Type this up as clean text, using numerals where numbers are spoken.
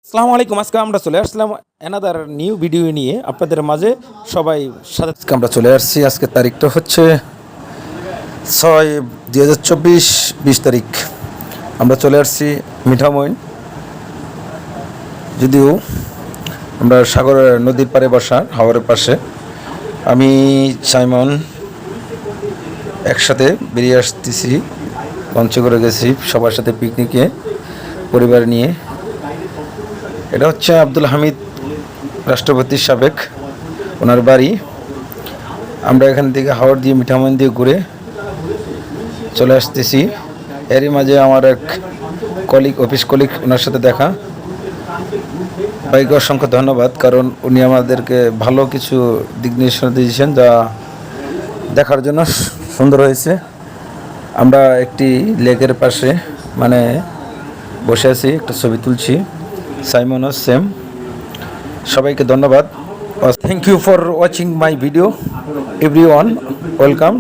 আসসালামু আলাইকুম। আজকে আমরা চলে আসলাম অ্যানাদার নিউ ভিডিও নিয়ে আপনাদের মাঝে সবাই সাথে। আজকে আমরা চলে আসছি, আজকে তারিখটা হচ্ছে 6/2024 20 তারিখ। আমরা চলে আসছি মিঠামইন, যদিও আমরা সাগরের নদীর পাড়ে বসা হাওরের পাশে। আমি সাইমন একসাথে বেরিয়ে আসতেছি, লঞ্চে করে গেছি সবার সাথে পিকনিকে পরিবার নিয়ে। এটা হচ্ছে আব্দুল হামিদ রাষ্ট্রপতির সাবেক ওনার বাড়ি। আমরা এখান থেকে হাওড় দিয়ে মিঠামইন দিয়ে ঘুরে চলে আসতেছি। এরই মাঝে আমার এক অফিস কলিগ, ওনার সাথে দেখা। ভাইকে অসংখ্য ধন্যবাদ, কারণ উনি আমাদেরকে ভালো কিছু দিক নির্দেশনা দিয়েছেন, যা দেখার জন্য সুন্দর হয়েছে। আমরা একটি লেকের পাশে বসে আছি, একটা ছবি তুলছি। সাইমনও সেম। সবাইকে ধন্যবাদ। Thank you for watching my video everyone. Welcome.